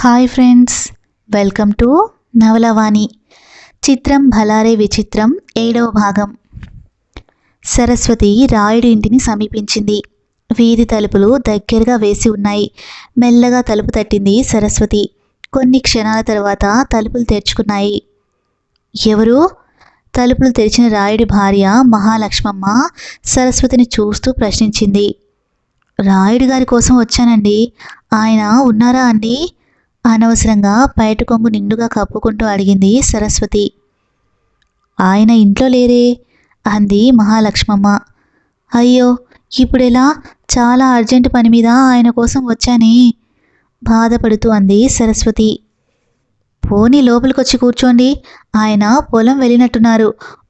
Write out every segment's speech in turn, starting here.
Hi friends, welcome to Navalavani. Chitram Bhalare విచిత్రం 7వ భాగం. సరస్వతి రాయుడి ఇంటిని సమీపించింది. వీధి తలుపులు దగ్గరగా వేసి ఉన్నాయి. మెల్లగా తలుపు తట్టింది సరస్వతి. కొన్ని క్షణాల తర్వాత తలుపులు తెరుచుకున్నాయి. ఎవరు? తలుపులు తెరిచిన రాయుడి భార్య మహాలక్ష్మమ్మ సరస్వతిని చూస్తూ ప్రశ్నించింది. రాయుడి గారి కోసం వచ్చానండి. ఆయన ఉన్నారా అండి? అనవసరంగా బయట కొంగు నిండుగా కప్పుకుంటూ అడిగింది సరస్వతి. ఆయన ఇంట్లో లేరే అంది మహాలక్ష్మమ్మ. అయ్యో, ఇప్పుడెలా? చాలా అర్జెంటు పని మీద ఆయన కోసం వచ్చానే బాధపడుతూ అంది సరస్వతి. పోనీ లోపలికొచ్చి కూర్చోండి. ఆయన పొలం వెళ్ళినట్టున్నారు.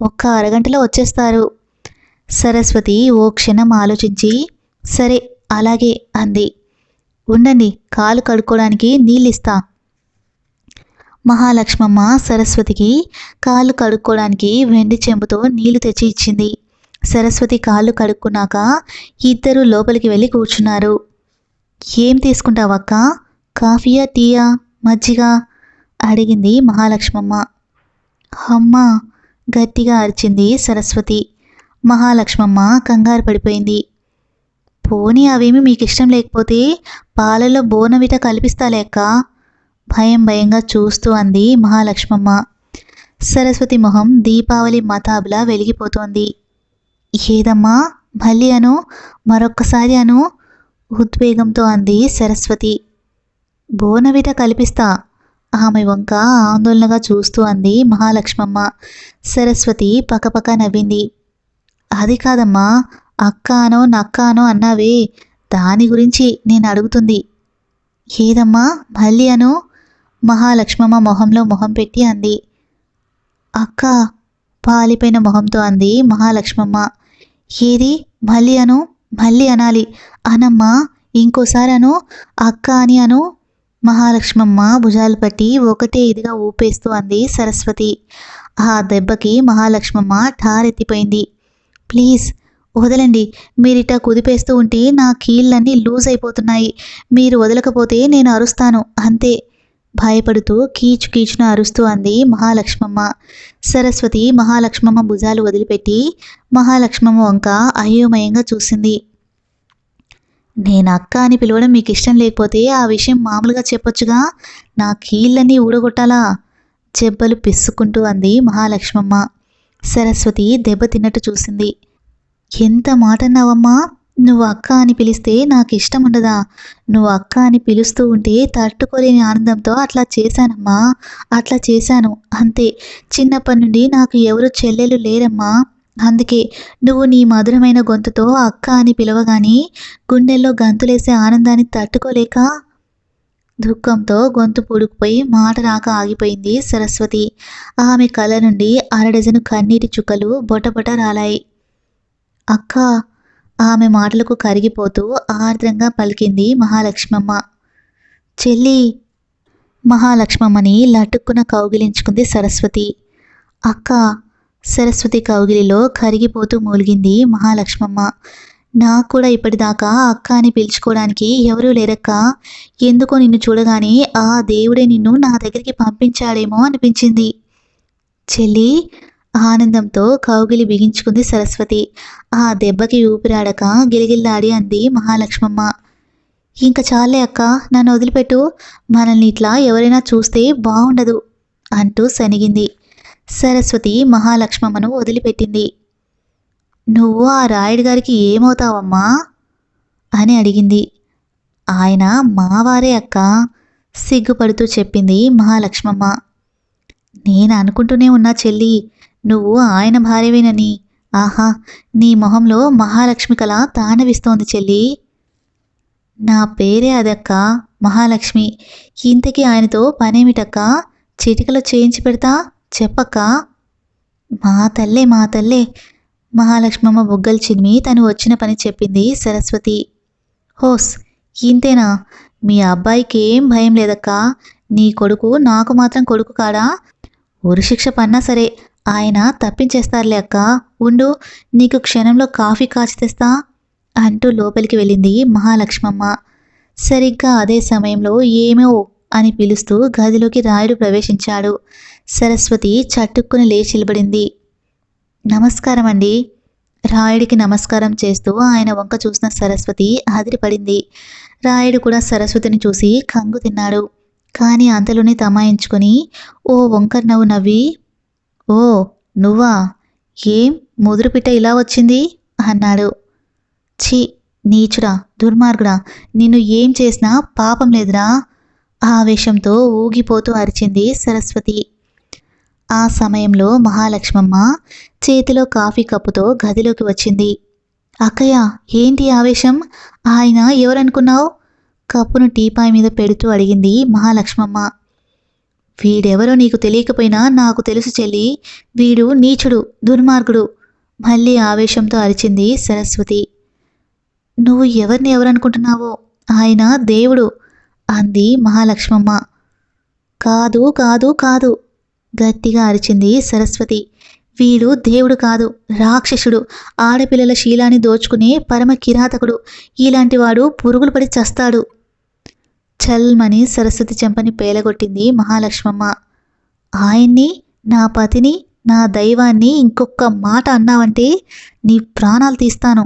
ఒక్క అరగంటలో వచ్చేస్తారు. సరస్వతి ఓ క్షణం ఆలోచించి సరే అలాగే అంది. ఉండండి, కాలు కడుక్కోవడానికి నీళ్ళిస్తా. మహాలక్ష్మమ్మ సరస్వతికి కాళ్ళు కడుక్కోవడానికి వెండి చెంబుతో నీళ్లు తెచ్చి ఇచ్చింది. సరస్వతి కాళ్ళు కడుక్కున్నాక ఇద్దరు లోపలికి వెళ్ళి కూర్చున్నారు. ఏం తీసుకుంటావక్క? కాఫీయా, టీయా, మజ్జిగ అడిగింది మహాలక్ష్మమ్మ. అమ్మా, గట్టిగా అరిచింది సరస్వతి. మహాలక్ష్మమ్మ కంగారు పడిపోయింది. పోనీ అవేమి మీకు ఇష్టం లేకపోతే పాలలో బోర్నవిటా కల్పిస్తాలేక్క భయంగా చూస్తూ అంది మహాలక్ష్మమ్మ. సరస్వతి మొహం దీపావళి మతాబులా వెలిగిపోతోంది. ఏదమ్మా, మళ్ళీ అను, మరొక్కసారి అను ఉద్వేగంతో అంది సరస్వతి. బోర్నవిటా కల్పిస్తా ఆమె వంక ఆందోళనగా చూస్తూ అంది మహాలక్ష్మమ్మ. సరస్వతి పకపక నవ్వింది. అది కాదమ్మా, అక్క అనో నక్క అనో అన్నావే, దాని గురించి నేను అడుగుతుంది. ఏదమ్మా, మళ్ళీ అను మహాలక్ష్మమ్మ మొహంలో మొహం పెట్టి అంది. అక్క పాలిపోయిన మొహంతో అంది మహాలక్ష్మమ్మ. ఏది? మళ్ళీ అను, మళ్ళీ అనాలి. అనమ్మా, ఇంకోసారి అను, అక్క అని అను. మహాలక్ష్మమ్మ భుజాలు పట్టి ఒకటే ఇదిగా ఊపేస్తూ అంది సరస్వతి. ఆ దెబ్బకి మహాలక్ష్మమ్మ ఠారెత్తిపోయింది. ప్లీజ్ వదలండి, మీరిటా కుదిపేస్తూ ఉంటే నా కీళ్ళన్నీ లూజ్ అయిపోతున్నాయి. మీరు వదలకపోతే నేను అరుస్తాను అంతే భయపడుతూ కీచున అరుస్తూ అంది మహాలక్ష్మమ్మ. సరస్వతి మహాలక్ష్మమ్మ భుజాలు వదిలిపెట్టి మహాలక్ష్మమ్మ వంక అయోమయంగా చూసింది. నేను అక్క అని పిలవడం మీకు ఇష్టం లేకపోతే ఆ విషయం మామూలుగా చెప్పొచ్చుగా, నా కీళ్ళన్నీ ఊడగొట్టాలా జబ్బలు పిసుక్కుంటూ అంది మహాలక్ష్మమ్మ. సరస్వతి దెబ్బ తిన్నట్టు చూసింది. ఎంత మాట అన్నావమ్మా? నువ్వు అక్క అని పిలిస్తే నాకు ఇష్టం ఉండదా? నువ్వు అక్క అని పిలుస్తూ ఉంటే తట్టుకోలేని ఆనందంతో అట్లా చేశానమ్మా, అట్లా చేశాను అంతే. చిన్నప్పటి నుండి నాకు ఎవరు చెల్లెలు లేరమ్మా. అందుకే నువ్వు నీ మధురమైన గొంతుతో అక్క అని పిలవగానే గుండెల్లో గంతులేసే ఆనందాన్ని తట్టుకోలేక దుఃఖంతో గొంతు పూడుకుపోయి మాట రాక ఆగిపోయింది సరస్వతి. ఆమె కళ్ళ నుండి అరడజను కన్నీటి చుక్కలు బొటబొట రాలాయి. అక్క ఆమె మాటలకు కరిగిపోతూ ఆర్ద్రంగా పలికింది మహాలక్ష్మమ్మ. చెల్లి మహాలక్ష్మమ్మని లటుక్కున కౌగిలించుకుంది సరస్వతి. అక్క సరస్వతి కౌగిలిలో కరిగిపోతూ మూలిగింది మహాలక్ష్మమ్మ. నాకు కూడా ఇప్పటిదాకా అక్క అని పిలుచుకోవడానికి ఎవరూ లేరక్క. ఎందుకో నిన్ను చూడగానే ఆ దేవుడే నిన్ను నా దగ్గరికి పంపించాడేమో అనిపించింది. చెల్లి ఆనందంతో కౌగిలి బిగించుకుంది సరస్వతి. ఆ దెబ్బకి ఊపిరాడక గిలిగిల్లాడి అంది మహాలక్ష్మమ్మ. ఇంక చాలే అక్క, నన్ను వదిలిపెట్టు. మనల్ని ఇట్లా ఎవరైనా చూస్తే బాగుండదు అంటూ సనిగింది. సరస్వతి మహాలక్ష్మమ్మను వదిలిపెట్టింది. నువ్వు ఆ రాయుడి గారికి ఏమవుతావమ్మా అని అడిగింది. ఆయన మావారే అక్క సిగ్గుపడుతూ చెప్పింది మహాలక్ష్మమ్మ. నేను అనుకుంటూనే ఉన్నా చెల్లి, నువ్వు ఆయన భార్యవేనని. ఆహా, నీ మొహంలో మహాలక్ష్మి కళ తాండవిస్తోంది చెల్లి. నా పేరే అదక్క, మహాలక్ష్మి. ఇంతకీ ఆయనతో పనేమిటక్క? చిటికలో చేయించి పెడతా, చెప్పక్క. మా తల్లే మహాలక్ష్మమ్మ బుగ్గలు చినిమి తను వచ్చిన పని చెప్పింది సరస్వతి. హోస్, ఇంతేనా? మీ అబ్బాయికి ఏం భయం లేదక్క. నీ కొడుకు నాకు మాత్రం కొడుకు కాడా? ఉరిశిక్ష పన్నా సరే ఆయన తప్పించేస్తారులే అక్క. ఉండు, నీకు క్షణంలో కాఫీ కాచి తెస్తా అంటూ లోపలికి వెళ్ళింది మహాలక్ష్మమ్మ. సరిగ్గా అదే సమయంలో ఏమో అని పిలుస్తూ గదిలోకి రాయుడు ప్రవేశించాడు. సరస్వతి చటుక్కున లేచి నిలబడింది. నమస్కారం అండి. రాయుడికి నమస్కారం చేస్తూ ఆయన వంక చూసిన సరస్వతి అదిరిపడింది. రాయుడు కూడా సరస్వతిని చూసి కంగు తిన్నాడు. కానీ అంతలోనే తమాయించుకొని ఓ వంకర నవ్వు నవ్వి, ఓ నువ్వా, ఏం ముదురుపిట్ట ఇలా వచ్చింది అన్నాడు. ఛీ నీచుడా, దుర్మార్గుడా, నిన్ను ఏం చేసినా పాపం లేదురా ఆవేశంతో ఊగిపోతూ అరిచింది సరస్వతి. ఆ సమయంలో మహాలక్ష్మమ్మ చేతిలో కాఫీ కప్పుతో గదిలోకి వచ్చింది. అక్కయ్య, ఏంటి ఆవేశం? ఆయన ఎవరనుకున్నావు? కప్పును టీపాయ్ మీద పెడుతూ అడిగింది మహాలక్ష్మమ్మ. వీడెవరో నీకు తెలియకపోయినా నాకు తెలుసు చెల్లి. వీడు నీచుడు, దుర్మార్గుడు మళ్ళీ ఆవేశంతో అరిచింది సరస్వతి. నువ్వు ఎవరనుకుంటున్నావో? ఆయన దేవుడు అంది మహాలక్ష్మమ్మ. కాదు కాదు కాదు గట్టిగా అరిచింది సరస్వతి. వీడు దేవుడు కాదు, రాక్షసుడు, ఆడపిల్లల శీలాన్ని దోచుకునే పరమ కిరాతకుడు. ఇలాంటివాడు పురుగులు పడి చస్తాడు. చల్మని సరస్వతి చెంపని పేలగొట్టింది మహాలక్ష్మమ్మ. ఆయన్ని, నా పతిని, నా దైవాన్ని ఇంకొక మాట అన్నావంటే నీ ప్రాణాలు తీస్తాను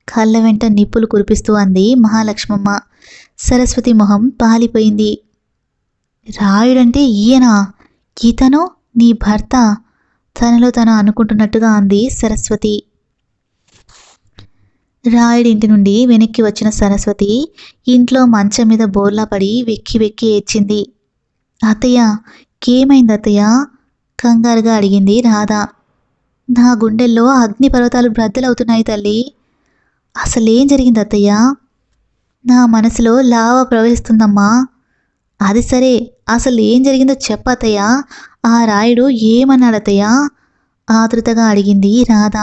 కళ్ళ వెంట నిప్పులు కురిపిస్తూ అంది మహాలక్ష్మమ్మ. సరస్వతి మొహం పాలిపోయింది. రాయుడంటే ఈయనా? ఇతను నీ భర్త? తనలో తను అనుకుంటున్నట్టుగా అంది సరస్వతి. రాయుడింటి నుండి వెనక్కి వచ్చిన సరస్వతి ఇంట్లో మంచం మీద బోర్లా పడి వెక్కి వెక్కి ఏడ్చింది. అత్తయ్య, ఏమైంది అత్తయ్య? కంగారుగా అడిగింది రాధ. నా గుండెల్లో అగ్నిపర్వతాలు బ్రద్దలవుతున్నాయి తల్లి. అసలేం జరిగింది అత్తయ్య? నా మనసులో లావా ప్రవహిస్తుందమ్మా. అది సరే, అసలు ఏం జరిగిందో చెప్పత్తయ్య. ఆ రాయుడు ఏమన్నాడత్తయ్య? ఆతృతగా అడిగింది రాధ.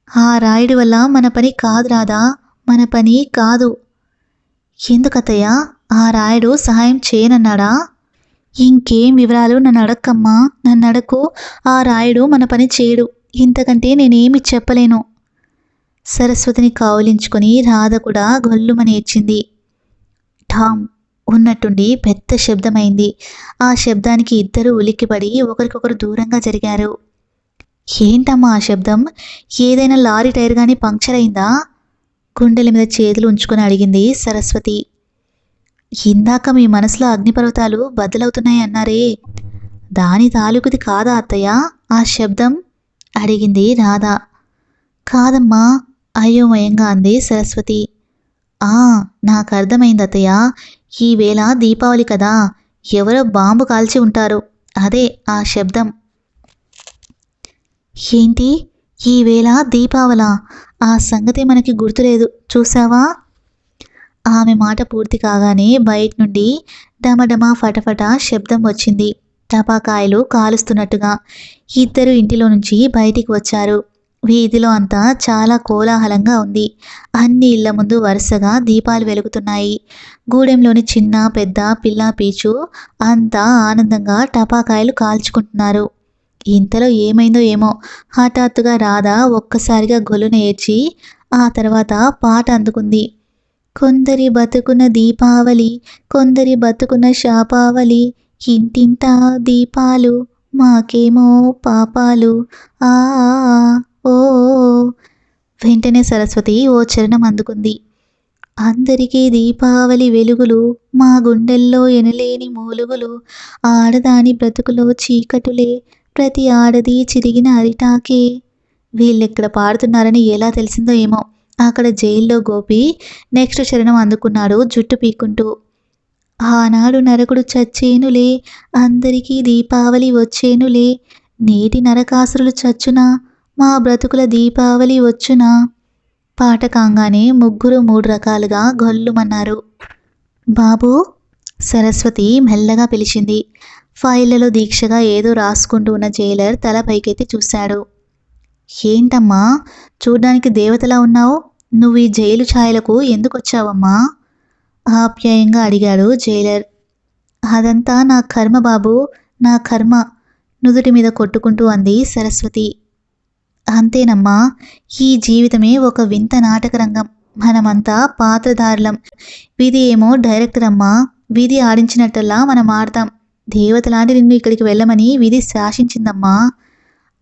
ఆ రాయుడి వల్ల మన పని కాదు రాధా, మన పని కాదు. ఎందుకత్తయ్య? ఆ రాయుడు సహాయం చేయనన్నాడా? ఇంకేం వివరాలు నన్ను అడక్కమ్మా, నన్ను అడక్కు. ఆ రాయుడు మన పని చేయడు. ఇంతకంటే నేనేమి చెప్పలేను. సరస్వతిని కౌలించుకొని రాధ కూడా గొల్లుమని ఏడ్చింది. ఠామ్ ఉన్నట్టుండి పెద్ద శబ్దమైంది. ఆ శబ్దానికి ఇద్దరు ఉలిక్కిపడి ఒకరికొకరు దూరంగా జరిగారు. ఏంటమ్మా ఆ శబ్దం? ఏదైనా లారీ టైర్ కానీ పంక్చర్ అయిందా? గుండెల మీద చేతులు ఉంచుకొని అడిగింది సరస్వతి. ఇందాక మీ మనసులో అగ్నిపర్వతాలు బద్దలవుతున్నాయి అన్నారే, దాని తాలూకుది కాదా అత్తయ్య ఆ శబ్దం? అడిగింది రాధ. కాదమ్మా అయోమయంగా అంది సరస్వతి. నాకు అర్థమైంది అత్తయ్య. ఈవేళ దీపావళి కదా, ఎవరో బాంబు కాల్చి ఉంటారు, అదే ఆ శబ్దం. ఏంటి ఈవేళ దీపావళా? ఆ సంగతి మనకి గుర్తులేదు చూసావా? ఆమె మాట పూర్తి కాగానే బయట నుండి డమడమా ఫటఫట శబ్దం వచ్చింది. టపాకాయలు కాలుస్తున్నట్టుగా. ఇద్దరు ఇంటిలో నుంచి బయటికి వచ్చారు. వీధిలో అంతా చాలా కోలాహలంగా ఉంది. అన్ని ఇళ్ల ముందు వరుసగా దీపాలు వెలుగుతున్నాయి. గూడెంలోని చిన్న పెద్ద పిల్ల పీచు అంతా ఆనందంగా టపాకాయలు కాల్చుకుంటున్నారు. ఇంతలో ఏమైందో ఏమో, హఠాత్తుగా రాధ ఒక్కసారిగా గొల్లున ఏడ్చి ఆ తర్వాత పాట అందుకుంది. కొందరి బతుకున్న దీపావళి, కొందరి బతుకున్న శాపావళి, ఇంటింటా దీపాలు, మాకేమో పాపాలు, ఆ ఓ. వెంటనే సరస్వతి ఓ చరణం అందుకుంది. అందరికీ దీపావళి వెలుగులు, మా గుండెల్లో ఎనలేని మూలుగులు, ఆడదాని బ్రతుకులో చీకటులే, ప్రతి ఆడది చిరిగిన అరిటాకే. వీళ్ళెక్కడ పాడుతున్నారని ఎలా తెలిసిందో ఏమో. అక్కడ జైల్లో గోపి నెక్స్ట్ చరణం అందుకున్నాడు జుట్టు పీక్కుంటూ. ఆనాడు నరకుడు చచ్చేనులే, అందరికీ దీపావళి వచ్చేనులే, నేటి నరకాసురులు చచ్చునా, మా బ్రతుకుల దీపావళి వచ్చునా. పాట కాంగానే ముగ్గురు 3 రకాలుగా గొల్లుమన్నారు. బాబూ, సరస్వతి మెల్లగా పిలిచింది. ఫైళ్లలో దీక్షగా ఏదో రాసుకుంటూ ఉన్న జైలర్ తల పైకెత్తి చూశాడు. ఏంటమ్మా చూడ్డానికి దేవతలా ఉన్నావు? నువ్వు ఈ జైలు ఛాయలకు ఎందుకు వచ్చావమ్మా? ఆప్యాయంగా అడిగాడు జైలర్. అదంతా నా కర్మ బాబు, నా కర్మ, నుదుటి మీద కొట్టుకుంటూ అంది సరస్వతి. అంతేనమ్మా, ఈ జీవితమే ఒక వింత నాటక రంగం. మనమంతా పాత్రధారులం. విధి ఏమో డైరెక్టర్ అమ్మా. విధి ఆడించినట్టల్లా మనం ఆడతాం. దేవతలాంటి నిన్ను ఇక్కడికి వెళ్ళమని విధి శాసించిందమ్మా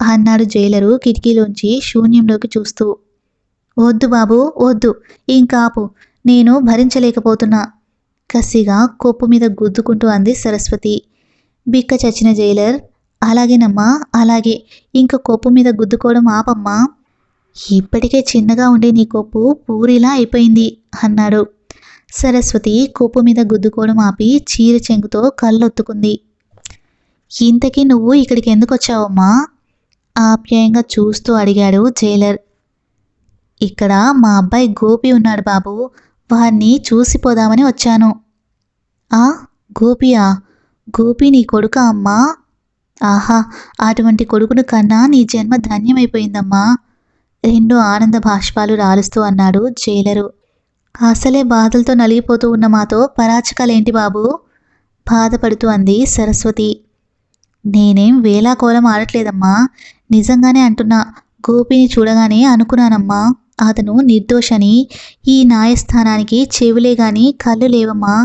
అన్నాడు జైలరు కిటికీలోంచి శూన్యంలోకి చూస్తూ. వద్దు బాబు వద్దు, ఇంకాపు, నేను భరించలేకపోతున్నా కసిగా కొప్పు మీద గుద్దుకుంటూ అంది సరస్వతి. బిక్క చచ్చిన జైలర్, అలాగేనమ్మా అలాగే, ఇంక కొప్పు మీద గుద్దుకోవడం ఆపమ్మా, ఇప్పటికే చిన్నగా ఉండే నీ కొప్పు పూరిలా అయిపోయింది అన్నాడు. సరస్వతి కొప్పు మీద గుద్దుకోవడం ఆపి చీర చెంగుతో కళ్ళొత్తుకుంది. ఇంతకీ నువ్వు ఇక్కడికి ఎందుకు వచ్చావమ్మా ఆప్యాయంగా చూస్తూ అడిగాడు జైలర్. ఇక్కడ మా అబ్బాయి గోపి ఉన్నాడు బాబు, వాణ్ణి చూసిపోదామని వచ్చాను. ఆ గోపియా? గోపి నీ కొడుకా అమ్మా? ఆహా, అటువంటి కొడుకును కన్నా నీ జన్మ ధన్యమైపోయిందమ్మా రెండు ఆనంద బాష్పాలు రాలుస్తూ అన్నాడు జైలరు. అసలే బాధలతో నలిగిపోతూ ఉన్న మాతో పరాచకాలేంటి బాబు బాధపడుతూ అంది సరస్వతి. నేనేం వేలాకోలం ఆడట్లేదమ్మా, నిజంగానే అంటున్నా. గోపిని చూడగానే అనుకున్నానమ్మా, అతను నిర్దోషని. ఈ న్యాయస్థానానికి చెవులే గాని కళ్ళు లేవమ్మా,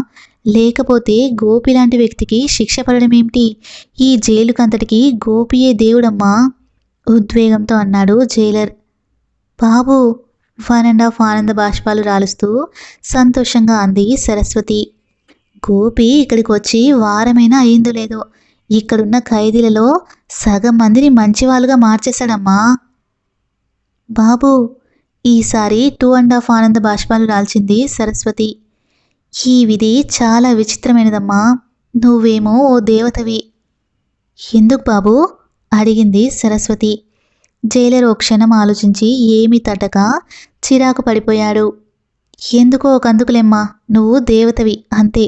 లేకపోతే గోపి లాంటి వ్యక్తికి శిక్ష పడడమేమిటి? ఈ జైలుకంతటికి గోపియే దేవుడమ్మా ఉద్వేగంతో అన్నాడు జైలర్. బాబు 1.5 ఆనంద బాష్పాలు రాలుస్తూ సంతోషంగా అంది సరస్వతి. గోపి ఇక్కడికి వచ్చి వారమైనా అయిందో లేదో, ఇక్కడున్న ఖైదీలలో సగం మందిని మంచివాళ్ళుగా మార్చేశాడమ్మా బాబు. ఈసారి 2.5 ఆనంద బాష్పాలు రాల్చింది సరస్వతి. ఈ విధి చాలా విచిత్రమైనదమ్మా, నువ్వేమో ఓ దేవతవి. ఎందుకు బాబు అడిగింది సరస్వతి. జైలర్ ఓ క్షణం ఆలోచించి ఏమీ తట్టక చిరాకు పడిపోయాడు. ఎందుకో ఒకందుకులేమ్మా, నువ్వు దేవతవి అంతే.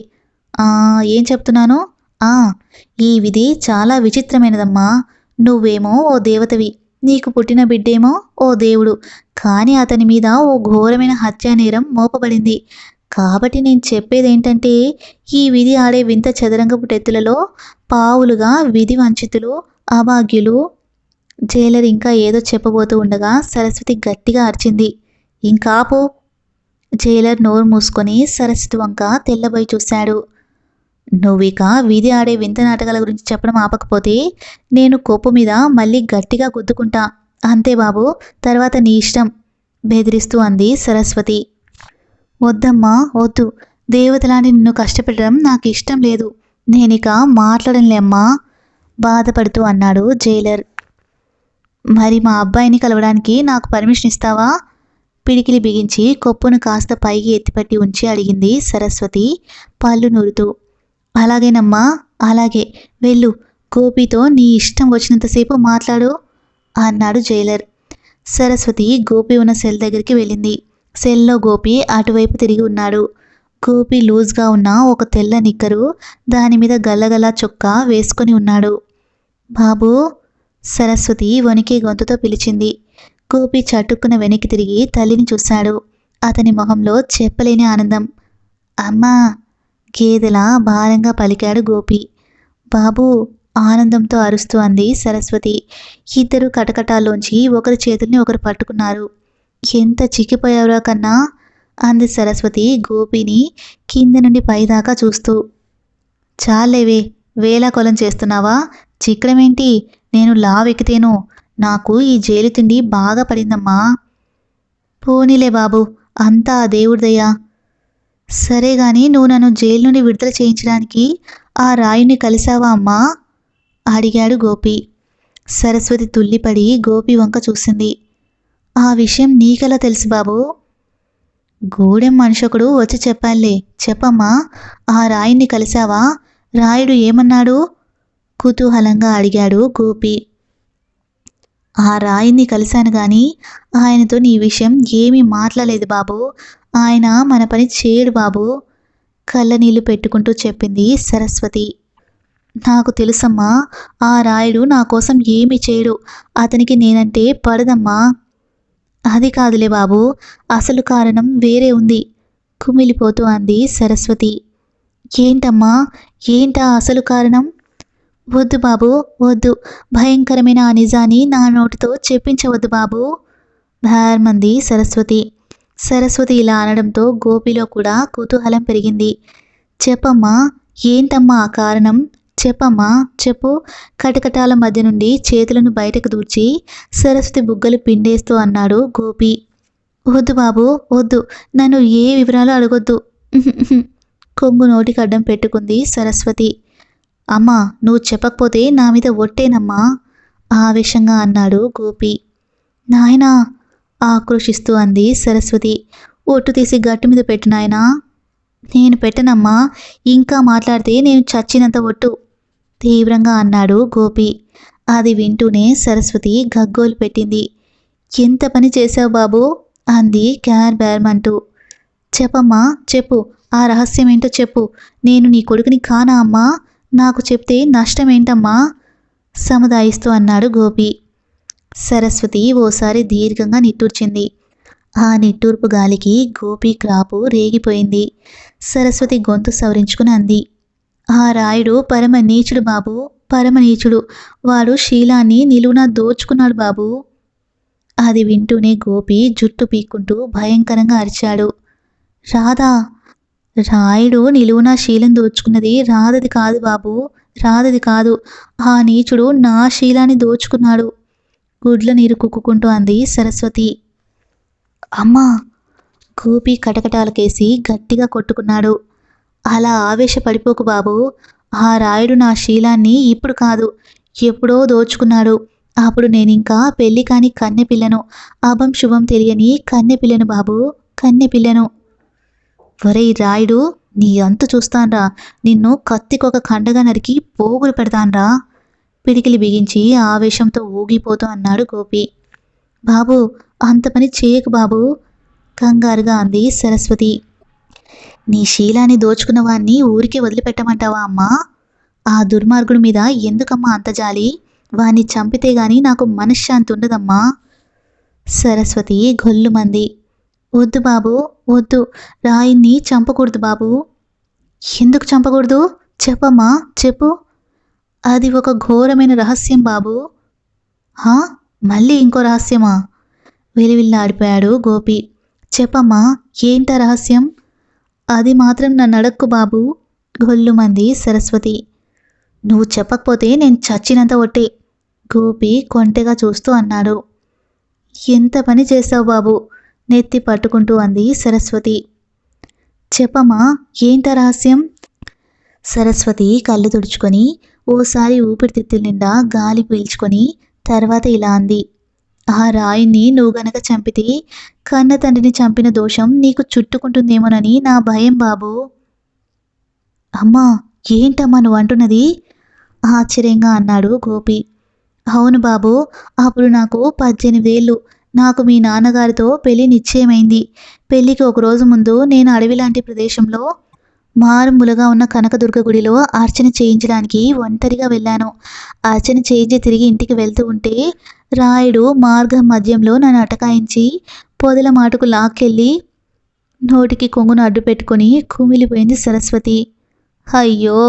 ఏం చెప్తున్నాను? ఈ విధి చాలా విచిత్రమైనదమ్మా, నువ్వేమో ఓ దేవతవి, నీకు పుట్టిన బిడ్డేమో ఓ దేవుడు, కానీ అతని మీద ఓ ఘోరమైన హత్యానేరం మోపబడింది. కాబట్టి నేను చెప్పేదేంటంటే, ఈ విధి ఆడే వింత చదరంగపు టెత్తులలో పావులుగా విధి వంచితులు, అభాగ్యులు. జైలర్ ఇంకా ఏదో చెప్పబోతూ ఉండగా సరస్వతి గట్టిగా అరిచింది. ఇంకాపు. జైలర్ నోరు మూసుకొని సరస్వతి వంక తెల్లబోయి చూశాడు. నువ్విక విధి ఆడే వింత నాటకాల గురించి చెప్పడం ఆపకపోతే నేను కొప్పు మీద మళ్ళీ గట్టిగా గుద్దుకుంటా, అంతే బాబు, తర్వాత నీ ఇష్టం బెదిరిస్తూ అంది సరస్వతి. వద్దమ్మా వద్దు, దేవతలాంటి నిన్ను కష్టపెట్టడం నాకు ఇష్టం లేదు, నేనిక మాట్లాడలేమ్మా బాధపడుతూ అన్నాడు జైలర్. మరి మా అబ్బాయిని కలవడానికి నాకు పర్మిషన్ ఇస్తావా పిడికిలి బిగించి కొప్పును కాస్త పైకి ఎత్తిపట్టి ఉంచి అడిగింది సరస్వతి పళ్ళు నూరుతూ. అలాగేనమ్మా అలాగే, వెళ్ళు, గోపితో నీ ఇష్టం వచ్చినంతసేపు మాట్లాడు అన్నాడు జైలర్. సరస్వతి గోపి ఉన్న సెల్ దగ్గరికి వెళ్ళింది. సెల్లో గోపి అటువైపు తిరిగి ఉన్నాడు. గోపి లూజ్గా ఉన్న ఒక తెల్ల నిక్కరు, దానిమీద గల్లగల్లా చొక్కా వేసుకొని ఉన్నాడు. బాబూ సరస్వతి వణికే గొంతుతో పిలిచింది. గోపి చటుక్కున వెనక్కి తిరిగి తల్లిని చూశాడు. అతని మొహంలో చెప్పలేని ఆనందం. అమ్మా గేదెలా భారంగా పలికాడు గోపి. బాబూ ఆనందంతో అరుస్తూ అంది సరస్వతి. ఇద్దరు కటకటాల్లోంచి ఒకరి చేతుల్ని ఒకరు పట్టుకున్నారు. ఎంత చిక్కిపోయావురా కన్నా అంది సరస్వతి గోపిని కింద నుండి పైదాకా చూస్తూ. చాలేవే, వేలాకొలం చేస్తున్నావా? చిక్కడమేంటి, నేను లావెక్కితేను, నాకు ఈ జైలు తిండి బాగా పడిందమ్మా. పోనీలే బాబు, అంతా ఆ దేవుడిదయ్యా. సరే గాని నువ్వు నన్ను జైలు నుండి విడుదల చేయించడానికి ఆ రాయుని కలిశావా అమ్మా అడిగాడు గోపి. సరస్వతి తుల్లిపడి గోపి వంక చూసింది. ఆ విషయం నీకెలా తెలుసు బాబు? గూడెం మనిషొకడు వచ్చి చెప్పాలే, చెప్పమ్మా, ఆ రాయుని కలిశావా? రాయుడు ఏమన్నాడు కుతూహలంగా అడిగాడు గోపి. ఆ రాయిని కలిశాను గాని ఆయనతో నీ విషయం ఏమీ మాట్లాడలేదు బాబు, ఆయన మన పని చేయడు బాబు కళ్ళనీళ్లు పెట్టుకుంటూ చెప్పింది సరస్వతి. నాకు తెలుసమ్మా, ఆ రాయుడు నా కోసం ఏమీ చేయడు, అతనికి నేనంటే పడదమ్మా. అది కాదులే బాబు, అసలు కారణం వేరే ఉంది కుమిలిపోతూ అంది సరస్వతి. ఏంటమ్మా, ఏంటా అసలు కారణం? వద్దు బాబు వద్దు, భయంకరమైన ఆ నిజాన్ని నా నోటితో చెప్పించవద్దు బాబు భయార్మంది సరస్వతి. సరస్వతి ఇలా అనడంతో గోపిలో కూడా కుతూహలం పెరిగింది. చెప్పమ్మా, ఏంటమ్మా ఆ కారణం? చెప్పమ్మా, చెప్పు. కటకటాల మధ్య నుండి చేతులను బయటకు దూర్చి సరస్వతి బుగ్గలు పిండేస్తూ అన్నాడు గోపి. వద్దు బాబు, వద్దు. నన్ను ఏ వివరాలు అడగొద్దు. కొంగు నోటికి అడ్డం పెట్టుకుంది సరస్వతి. అమ్మా, నువ్వు చెప్పకపోతే నా మీద ఒట్టేనమ్మా, ఆవేశంగా అన్నాడు గోపి. నాయనా, ఆక్రోషిస్తూ అంది సరస్వతి. ఒట్టు తీసి గట్టు మీద పెట్టు నాయనా. నేను పెట్టనమ్మా, ఇంకా మాట్లాడితే నేను చచ్చినంత ఒట్టు, తీవ్రంగా అన్నాడు గోపి. అది వింటూనే సరస్వతి గగ్గోలు పెట్టింది. ఎంత పని చేశావు బాబు, అంది క్యార్ బేరమంటూ. చెప్పమ్మా, చెప్పు. ఆ రహస్యం ఏంటో చెప్పు. నేను నీ కొడుకుని కానా అమ్మా? నాకు చెప్తే నష్టమేంటమ్మా? సముదాయిస్తూ అన్నాడు గోపి. సరస్వతి ఓసారి దీర్ఘంగా నిట్టూర్చింది. ఆ నిట్టూర్పు గాలికి గోపి క్రాపు రేగిపోయింది. సరస్వతి గొంతు సవరించుకుని అంది. ఆ రాయుడు పరమ నీచుడు బాబు, పరమ నీచుడు. వాడు శీలాన్ని నిలువునా దోచుకున్నాడు బాబు. అది వింటూనే గోపి జుట్టు పీక్కుంటూ భయంకరంగా అరిచాడు. రాధా, రాయుడు నిలువునా శీలం దోచుకున్నది రాధది కాదు బాబు, రాధది కాదు. ఆ నీచుడు నా శీలాన్ని దోచుకున్నాడు, గుడ్ల నీరు కుక్కుకుంటూ అంది సరస్వతి. అమ్మా, గోపి కటకటాలకేసి గట్టిగా కొట్టుకున్నాడు. అలా ఆవేశపడిపోకు బాబు. ఆ రాయుడు నా శీలాన్ని ఇప్పుడు కాదు, ఎప్పుడో దోచుకున్నాడు. అప్పుడు నేనింకా పెళ్లి కాని కన్నెపిల్లను, అభం శుభం తెలియని కన్నెపిల్లను బాబు, కన్నెపిల్లను. ఒరేయ్ రాయుడు, నీ అంతు చూస్తాన్రా. నిన్ను కత్తికొక కండగా నరికి పోగులు పెడతాన్రా, పిడికిలి బిగించి ఆవేశంతో ఊగిపోతూ అన్నాడు గోపి. బాబు, అంత పని చేయకు బాబు, కంగారుగా అంది సరస్వతి. నీ శీలాన్ని దోచుకున్న వాణ్ణి ఊరికే వదిలిపెట్టమంటావా అమ్మా? ఆ దుర్మార్గుడి మీద ఎందుకమ్మా అంత జాలి? వాణ్ణి చంపితే గాని నాకు మనశ్శాంతి ఉండదమ్మా. సరస్వతి గొల్లుమంది. వద్దు బాబు, వద్దు. రాయిని చంపకూడదు బాబు. ఎందుకు చంపకూడదు? చెప్పమ్మా, చెప్పు. అది ఒక ఘోరమైన రహస్యం బాబు. హా, మళ్ళీ ఇంకో రహస్యమా? విలువిల్లాడిపోయాడు గోపి. చెప్పమ్మా, ఏంటా రహస్యం? అది మాత్రం నన్ను అడక్కు బాబు, గొల్లుమంది సరస్వతి. నువ్వు చెప్పకపోతే నేను చచ్చినంత ఒట్టే, గోపి కొంటెగా చూస్తూ అన్నాడు. ఎంత పని చేశావు బాబు, నెత్తి పట్టుకుంటూ అంది సరస్వతి. చెప్పమ్మా, ఏంటా రహస్యం? సరస్వతి కళ్ళు తుడుచుకొని ఓసారి ఊపిరితిత్తుల నిండా గాలి పీల్చుకొని తర్వాత ఇలా అంది. ఆ రాయిని నువ్వు గనక చంపితే కన్న తండ్రిని చంపిన దోషం నీకు చుట్టుకుంటుందేమోనని నా భయం బాబు. అమ్మా, ఏంటమ్మా నువ్వు అంటున్నది? ఆశ్చర్యంగా అన్నాడు గోపి. అవును బాబు, అప్పుడు నాకు 18 ఏళ్ళు. నాకు మీ నాన్నగారితో పెళ్లి నిశ్చయమైంది. పెళ్లికి ఒకరోజు ముందు నేను అడవి లాంటి ప్రదేశంలో మారుమూలగా ఉన్న కనకదుర్గ గుడిలో అర్చన చేయించడానికి ఒంటరిగా వెళ్ళాను. అర్చన చేయించి తిరిగి ఇంటికి వెళ్తూ ఉంటే రాయుడు మార్గ మధ్యంలో నన్ను అటకాయించి పొదల మాటుకు లాక్కెళ్ళి నోటికి కొంగును అడ్డు పెట్టుకుని కుమిలిపోయింది సరస్వతి. అయ్యో,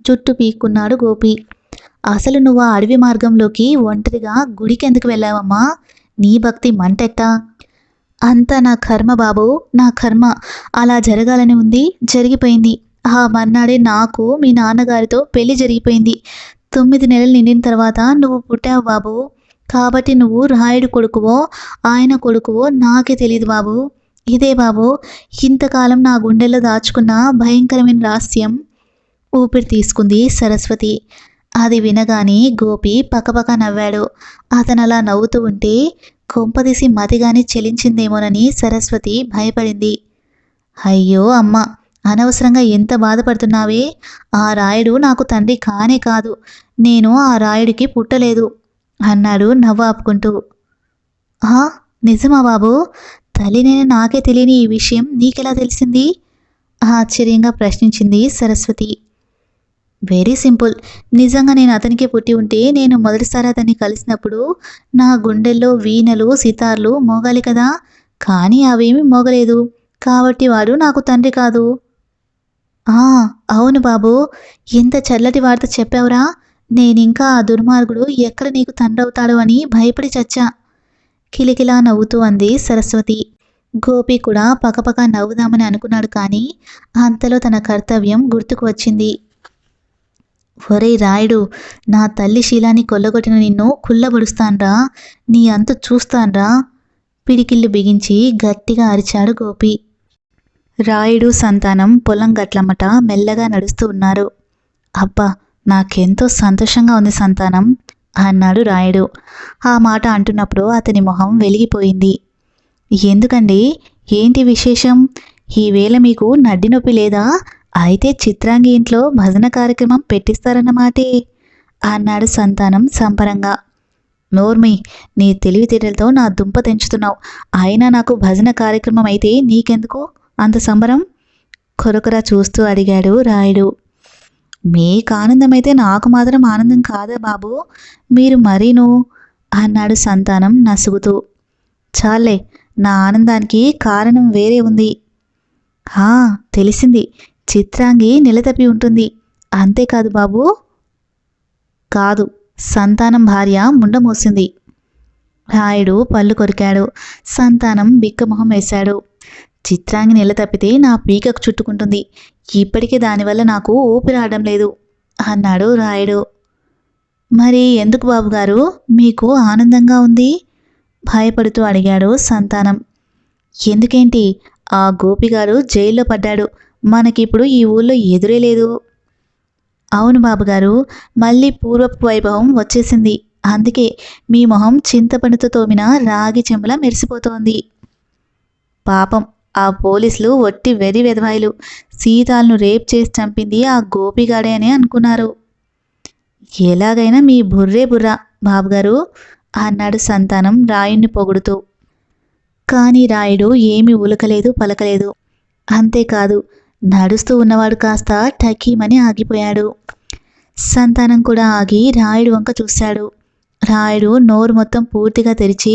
జుట్టు పీక్కున్నాడు గోపి. అసలు నువ్వు ఆ అడవి మార్గంలోకి ఒంటరిగా గుడికి ఎందుకు వెళ్ళావమ్మా? నీ భక్తి మంటెట్టా? అంతా నా కర్మ బాబు, నా కర్మ. అలా జరగాలని ఉంది, జరిగిపోయింది. ఆ మర్నాడే నాకు మీ నాన్నగారితో పెళ్లి జరిగిపోయింది. 9 నెలలు నిండిన తర్వాత నువ్వు పుట్టావు బాబు. కాబట్టి నువ్వు రాయుడు కొడుకువో ఆయన కొడుకువో నాకే తెలియదు బాబు. ఇదే బాబు ఇంతకాలం నా గుండెల్లో దాచుకున్న భయంకరమైన రహస్యం. ఊపిరి తీసుకుంది సరస్వతి. అది వినగానే గోపి పకపక నవ్వాడు. అతను అలా నవ్వుతూ ఉంటే కొంపదీసి మతిగాని చెలించిందేమోనని సరస్వతి భయపడింది. అయ్యో అమ్మ, అనవసరంగా ఎంత బాధపడుతున్నావే? ఆ రాయుడు నాకు తండ్రి కానే కాదు. నేను ఆ రాయుడికి పుట్టలేదు, అన్నాడు నవ్వు ఆపుకుంటూ. నిజమా బాబు? తల్లినైనా నాకే తెలియని ఈ విషయం నీకెలా తెలిసింది? ఆశ్చర్యంగా ప్రశ్నించింది సరస్వతి. Very simple. నిజంగా నేను అతనికే పుట్టి ఉంటే నేను మొదటిసారి అతన్ని కలిసినప్పుడు నా గుండెల్లో వీణలు సితార్లు మోగాలి కదా. కానీ అవేమీ మోగలేదు. కాబట్టి వాడు నాకు తండ్రి కాదు. అవును బాబు, ఎంత చల్లటి వార్త చెప్పావురా. నేనింకా ఆ దుర్మార్గుడు ఎక్కడ నీకు తండ్రి అవుతాడో అని భయపడి చచ్చా. కిలకిలా నవ్వుతూ అంది సరస్వతి. గోపి కూడా పకపక నవ్వుదామని అనుకున్నాడు, కానీ అంతలో తన కర్తవ్యం గుర్తుకు వచ్చింది. ఒరేయ్ రాయుడు, నా తల్లి శీలాన్ని కొల్లగొట్టిన నిన్ను కుల్లబడుస్తాన్రా, నీ అంతు చూస్తాన్రా, పిడికిళ్ళు బిగించి గట్టిగా అరిచాడు గోపి. రాయుడు సంతానం పొలం గట్లమ్మట మెల్లగా నడుస్తూ ఉన్నారు. అబ్బా, నాకెంతో సంతోషంగా ఉంది సంతానం అన్నాడు రాయుడు. ఆ మాట అంటున్నప్పుడు అతని మొహం వెలిగిపోయింది. ఎందుకండి, ఏంటి విశేషం? ఈవేళ మీకు నడ్డి నొప్పి లేదా? అయితే చిత్రాంగి ఇంట్లో భజన కార్యక్రమం పెట్టిస్తారన్నమాటే అన్నాడు సంతానం సంబరంగా. నోర్మి, నీ తెలివితేటలతో నా దుంప తెంచుతున్నావు. అయినా నాకు భజన కార్యక్రమం అయితే నీకెందుకు అంత సంబరం? కొరకొర చూస్తూ అడిగాడు రాయుడు. మీకు ఆనందమైతే నాకు మాత్రం ఆనందం కాదా బాబు, మీరు మరీను అన్నాడు సంతానం నసుగుతూ. చాలే, నా ఆనందానికి కారణం వేరే ఉంది. తెలిసింది, చిత్రాంగి నిలతప్పి ఉంటుంది. అంతేకాదు బాబు. కాదు, సంతానం భార్య ముండమోసింది. రాయుడు పళ్ళు కొరికాడు. సంతానం బిక్కమొహం వేశాడు. చిత్రాంగి నెల తప్పితే నా పీకకు చుట్టుకుంటుంది. ఇప్పటికే దానివల్ల నాకు ఊపిరాడడం లేదు అన్నాడు రాయుడు. మరి ఎందుకు బాబుగారు మీకు ఆనందంగా ఉంది? భయపడుతూ అడిగాడు సంతానం. ఎందుకేంటి, ఆ గోపిగారు జైల్లో పడ్డాడు. మనకిప్పుడు ఈ ఊళ్ళో ఎదురే లేదు. అవును బాబుగారు, మళ్ళీ పూర్వపు వైభవం వచ్చేసింది. అందుకే మీ మొహం చింతపండుతో తోమిన రాగి చెంబులా మెరిసిపోతోంది. పాపం, ఆ పోలీసులు ఒట్టి వెరి వెధవాయిలు. సీతాలను రేప్ చేసి చంపింది ఆ గోపిగాడే అని అనుకున్నారు. ఎలాగైనా మీ బుర్రే బుర్రా బాబుగారు అన్నాడు సంతానం రాయుణ్ణి పొగుడుతూ. కానీ రాయుడు ఏమీ ఉలకలేదు పలకలేదు. అంతేకాదు, నడుస్తూ ఉన్నవాడు కాస్త టకీమని ఆగిపోయాడు. సంతానం కూడా ఆగి రాయుడు వంక చూశాడు. రాయుడు నోరు మొత్తం పూర్తిగా తెరిచి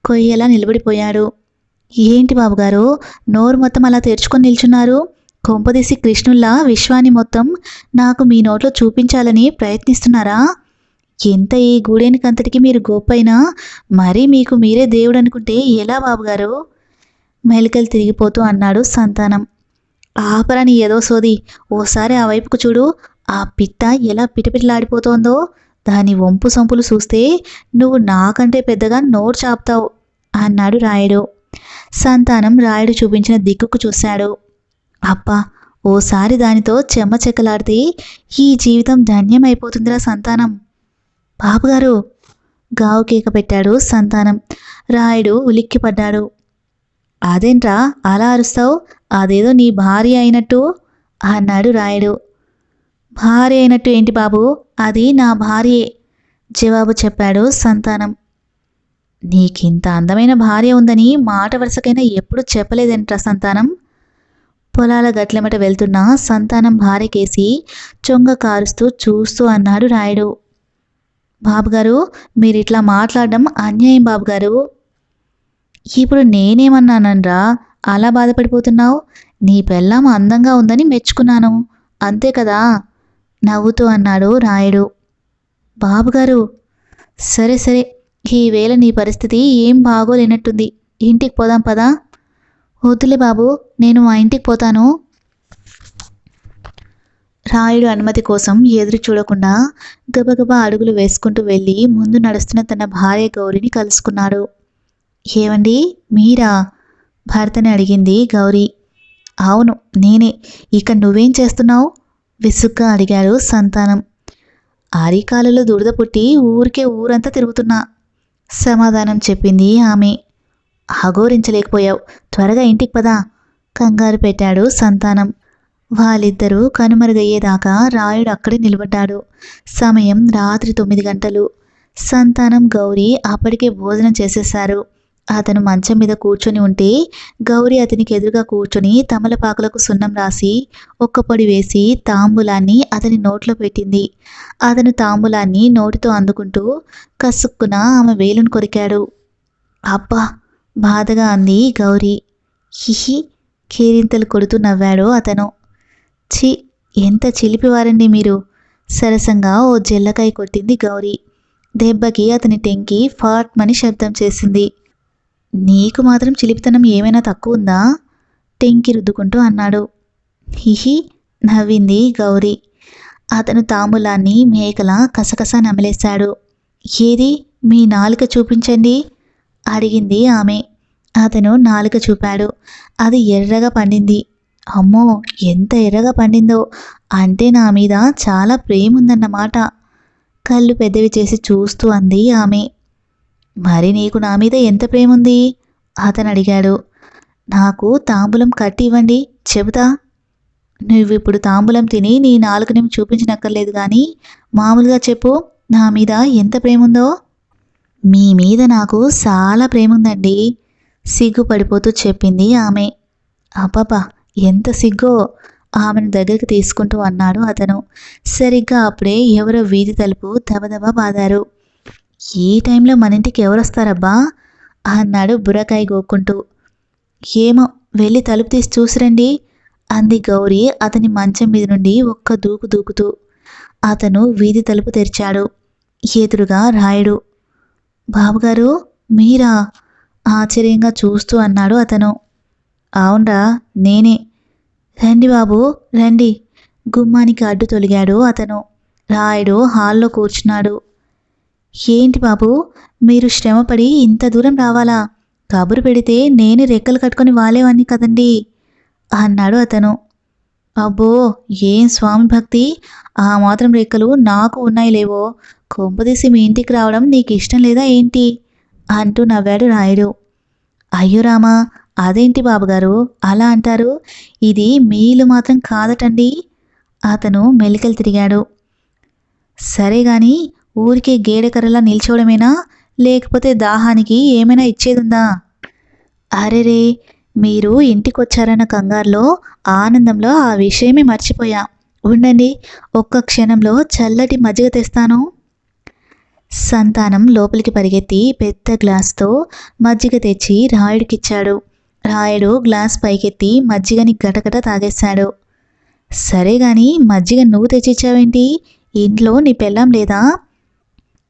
కొయ్యలా నిలబడిపోయాడు. ఏంటి బాబుగారు, నోరు మొత్తం అలా తెరుచుకొని నిల్చున్నారు? కొంపదీసి కృష్ణుల్లా విశ్వాన్ని మొత్తం నాకు మీ నోట్లో చూపించాలని ప్రయత్నిస్తున్నారా? ఎంత ఈ గూడెనికంతటికి మీరు గొప్పైనా మరీ మీకు మీరే దేవుడు అనుకుంటే ఎలా బాబుగారు? మెలికలు తిరిగిపోతూ అన్నాడు సంతానం. ఆపరని ఏదో సోది, ఓసారి ఆ వైపుకు చూడు. ఆ పిట్ట ఎలా పిటపిటలాడిపోతోందో. దాని వంపు సొంపులు చూస్తే నువ్వు నాకంటే పెద్దగా నోరు చాపుతావు అన్నాడు రాయుడు. సంతానం రాయుడు చూపించిన దిక్కుకు చూశాడు. అబ్బా, ఓసారి దానితో చెమ్మ చెక్కలాడితే ఈ జీవితం ధన్యమైపోతుందిరా సంతానం. బాబుగారు, గావు కేక పెట్టాడు సంతానం. రాయుడు ఉలిక్కిపడ్డాడు. అదేంట్రా అలా అరుస్తావు? అదేదో నీ భార్య అయినట్టు అన్నాడు రాయుడు. భార్య అయినట్టు ఏంటి బాబు, అది నా భార్యే జవాబు చెప్పాడు సంతానం. నీకింత అందమైన భార్య ఉందని మాట వరుసకైనా ఎప్పుడు చెప్పలేదేంట్రా సంతానం? పొలాల గట్లెమట వెళ్తున్న సంతానం భార్యకేసి చొంగ కారుస్తూ చూస్తూ అన్నాడు రాయుడు. బాబుగారు, మీరిట్లా మాట్లాడడం అన్యాయం బాబుగారు. ఇప్పుడు నేనేమన్నానరా అలా బాధపడిపోతున్నావు? నీ పెళ్ళాం అందంగా ఉందని మెచ్చుకున్నాను, అంతే కదా నవ్వుతూ అన్నాడు రాయుడు. బాబుగారు, సరే సరే, ఈవేళ నీ పరిస్థితి ఏం బాగోలేనట్టుంది. ఇంటికి పోదాం పదా. వద్దులే బాబు, నేను మా ఇంటికి పోతాను. రాయుడు అనుమతి కోసం ఎదురు చూడకుండా గబగబా అడుగులు వేసుకుంటూ వెళ్ళి ముందు నడుస్తున్న తన భార్య గౌరిని కలుసుకున్నాడు. ఏవండి, మీరా భర్తని అడిగింది గౌరీ. అవును, నేనే. ఇక నువ్వేం చేస్తున్నావు విసుగ్గా అడిగాడు సంతానం. అరికాలలో దురద పుట్టి ఊరికే ఊరంతా తిరుగుతున్నా సమాధానం చెప్పింది ఆమె. అఘోరించలేకపోయావు, త్వరగా ఇంటికి పదా కంగారు పెట్టాడు సంతానం. వాళ్ళిద్దరూ కనుమరుగయ్యేదాకా రాయుడు అక్కడే నిలబడ్డాడు. సమయం రాత్రి 9 గంటలు. సంతానం గౌరీ అప్పటికే భోజనం చేసేశారు. అతను మంచం మీద కూర్చొని ఉంటే గౌరీ అతనికి ఎదురుగా కూర్చొని తమలపాకులకు సున్నం రాసి ఒక్కపొడి వేసి తాంబూలాన్ని అతని నోట్లో పెట్టింది. అతను తాంబూలాన్ని నోటితో అందుకుంటూ కసుక్కున ఆమె వేలును కొరికాడు. అబ్బా, బాధగా అంది గౌరీ. హిహి, కేరింతలు కొడుతూ నవ్వాడు అతను. ఛీ, ఎంత చిలిపివారండి మీరు సరసంగా ఓ జెల్లకాయ కొట్టింది గౌరీ. దెబ్బకి అతని టెంకి ఫాట్మని శబ్దం చేసింది. నీకు మాత్రం చిలిపితనం ఏమైనా తక్కువ ఉందా? టెంకి రుద్దుకుంటూ అన్నాడు. హిహి నవ్వింది గౌరీ. అతను తాంబూలాన్ని మేకలా కసకస నమిలేశాడు. ఏది మీ నాలుక చూపించండి అడిగింది ఆమె. అతను నాలుక చూపాడు. అది ఎర్రగా పండింది. అమ్మో ఎంత ఎర్రగా పండిందో! అంటే నా మీద చాలా ప్రేమ ఉందన్నమాట కళ్ళు పెద్దవి చేసి చూస్తూ అంది ఆమె. మరి నీకు నా మీద ఎంత ప్రేమ ఉంది అతను అడిగాడు. నాకు తాంబూలం కట్టి ఇవ్వండి చెబుతా. నువ్విప్పుడు తాంబూలం తిని నీ నాలుకనేమి చూపించనక్కర్లేదు కానీ మామూలుగా చెప్పు నా మీద ఎంత ప్రేమ ఉందో. మీ మీద నాకు చాలా ప్రేమ ఉందండి సిగ్గుపడిపోతూ చెప్పింది ఆమె. అబ్బబ్బా ఎంత సిగ్గో ఆమెను దగ్గరికి తీసుకుంటూ అన్నాడు అతను. సరిగ్గా అప్పుడే ఎవరో వీధి తలుపు దబదబా బాదారు. ఈ టైంలో మన ఇంటికి ఎవరొస్తారబ్బా అన్నాడు బుర్రకాయ గోక్కుంటూ. ఏమో వెళ్ళి తలుపు తీసి చూసిరండి అంది గౌరీ అతని మంచం మీద నుండి ఒక్క దూకు దూకుతూ. అతను వీధి తలుపు తెరిచాడు. ఎదురుగా రాయుడు. బాబుగారు మీరా ఆశ్చర్యంగా చూస్తూ అన్నాడు అతను. అవునరా నేనే. రండి బాబు రండి గుమ్మానికి అడ్డు తొలిగాడు అతను. రాయుడు హాల్లో కూర్చున్నాడు. ఏంటి బాబు మీరు శ్రమపడి ఇంత దూరం రావాలా? కబురు పెడితే నేను రెక్కలు కట్టుకొని వాలేవాన్ని కదండి అన్నాడు అతను. అబ్బో ఏం స్వామి భక్తి! ఆ మాత్రం రెక్కలు నాకు ఉన్నాయి లేవో. కొంపదీసి మీ ఇంటికి రావడం నీకు ఇష్టం లేదా ఏంటి అంటూ నవ్వాడు రాయుడు. అయ్యో రామా అదేంటి బాబుగారు అలా అంటారు? ఇది మీ ఇల్లు మాత్రం కాదటండి అతను మెలికలు తిరిగాడు. సరే గాని ఊరికే గేడెకర్రలా నిల్చోవడమేనా లేకపోతే దాహానికి ఏమైనా ఇచ్చేదుందా? అరెరే మీరు ఇంటికొచ్చారన్న కంగారులో ఆనందంలో ఆ విషయమే మర్చిపోయా. ఉండండి ఒక్క క్షణంలో చల్లటి మజ్జిగ తెస్తాను. సంతానం లోపలికి పరిగెత్తి పెద్ద గ్లాస్తో మజ్జిగ తెచ్చి రాయుడికిచ్చాడు. రాయుడు గ్లాస్ పైకెత్తి మజ్జిగని గటగట తాగేశాడు. సరే గాని మజ్జిగ నువ్వు తెచ్చిచ్చావేంటి? ఇంట్లో నీ పెళ్ళాం లేదా?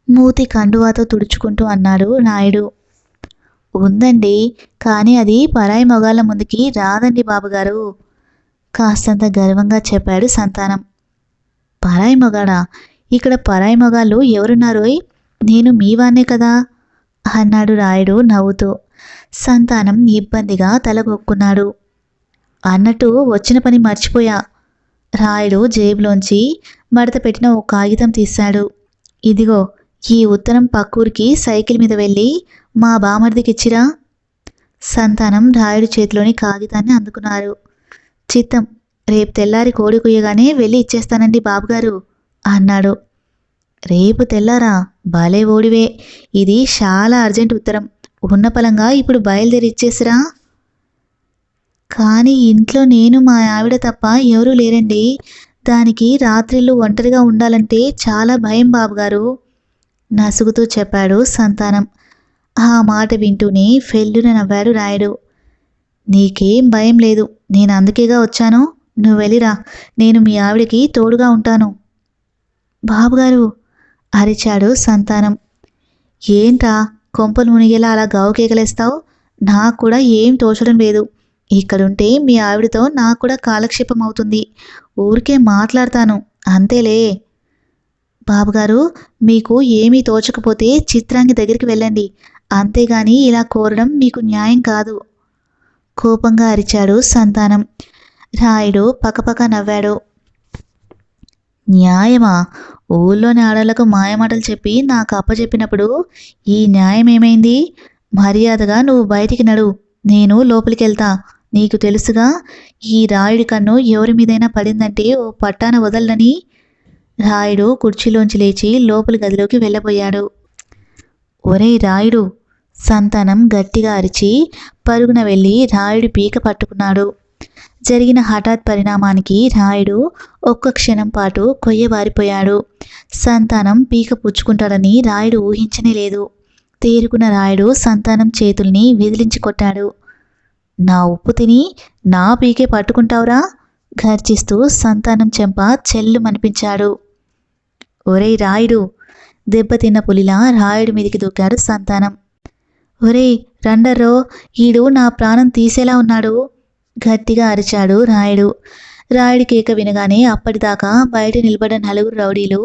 మూతి కండువాతో తుడుచుకుంటూ అన్నాడు రాయుడు. ఉందండి కానీ అది పరాయి మొగాళ్ళ ముందుకి రాదండి బాబుగారు కాస్తంత గర్వంగా చెప్పాడు సంతానం. పరాయి మొగాడా? ఇక్కడ పరాయి మొగాళ్ళు ఎవరున్నారోయ్? నేను మీవాన్నే కదా అన్నాడు రాయుడు నవ్వుతూ. సంతానం ఇబ్బందిగా తలగొక్కున్నాడు. అన్నట్టు వచ్చిన పని మర్చిపోయా. రాయుడు జేబులోంచి మడత పెట్టిన ఓ కాగితం తీశాడు. ఇదిగో ఈ ఉత్తరం పక్కూరికి సైకిల్ మీద వెళ్ళి మా బామర్దికిచ్చిరా. సంతానం రాయుడు చేతిలోని కాగితాన్ని అందుకున్నారు. చిత్తం రేపు తెల్లారి కోడి కుయ్యగానే వెళ్ళి ఇచ్చేస్తానండి బాబుగారు అన్నాడు. రేపు తెల్లారా? భలే ఓడివే. ఇది చాలా అర్జెంట్ ఉత్తరం. ఉన్న పలంగా ఇప్పుడు బయలుదేరి ఇచ్చేసిరా. కానీ ఇంట్లో నేను మా ఆవిడ తప్ప ఎవరూ లేరండి. దానికి రాత్రిళ్ళు ఒంటరిగా ఉండాలంటే చాలా భయం బాబుగారు నసుగుతూ చెప్పాడు సంతానం. ఆ మాట వింటూనే ఫెల్లున నవ్వాడు రాయుడు. నీకేం భయం లేదు. నేను అందుకేగా వచ్చాను. నువ్వు వెళ్ళిరా. నేను మీ ఆవిడకి తోడుగా ఉంటాను. బాబుగారు అరిచాడు సంతానం. ఏంట్రా కొంపలు మునిగేలా అలా గావుకేకలేస్తావు? నాకు కూడా ఏం తోచడం లేదు. ఇక్కడుంటే మీ ఆవిడతో నాకు కూడా కాలక్షేపం అవుతుంది. ఊరికే మాట్లాడతాను అంతేలే. బాబుగారు మీకు ఏమీ తోచకపోతే చిత్రాంగి దగ్గరికి వెళ్ళండి. అంతేగాని ఇలా కోరడం మీకు న్యాయం కాదు కోపంగా అరిచాడు సంతానం. రాయుడు పకపక నవ్వాడు. న్యాయమా? ఊళ్ళోని ఆడళ్లకు మాయమాటలు చెప్పి నాకు అప్పచెప్పినప్పుడు ఈ న్యాయం ఏమైంది? మర్యాదగా నువ్వు బయటికి నడు. నేను లోపలికెళ్తా. నీకు తెలుసుగా ఈ రాయుడి కన్ను ఎవరి మీదైనా పడిందంటే ఓ పట్టాన వదలనని. రాయుడు కుర్చీలోంచి లేచి లోపలి గదిలోకి వెళ్ళబోయాడు. ఒరేయ్ రాయుడు సంతానం గట్టిగా అరిచి పరుగున వెళ్ళి రాయుడి పీక పట్టుకున్నాడు. జరిగిన హఠాత్ పరిణామానికి రాయుడు ఒక్క క్షణం పాటు కొయ్యబారిపోయాడు. సంతానం పీక పుచ్చుకుంటాడని రాయుడు ఊహించనే లేదు. తేరుకున్న రాయుడు సంతానం చేతుల్ని విదిలించి కొట్టాడు. నా ఉప్పు తిని నా పీకే పట్టుకుంటావురా గర్జిస్తూ సంతానం చెంప చెల్లుమనిపించాడు. ఒరేయ్ రాయుడు దెబ్బతిన్న పులిలా రాయుడి మీదికి దూకాడు సంతానం. ఒరేయ్ రండర్రో, ఈడు నా ప్రాణం తీసేలా ఉన్నాడు గట్టిగా అరిచాడు రాయుడు. రాయుడి కేక వినగానే అప్పటిదాకా బయట నిలబడ్డ నలుగురు రౌడీలు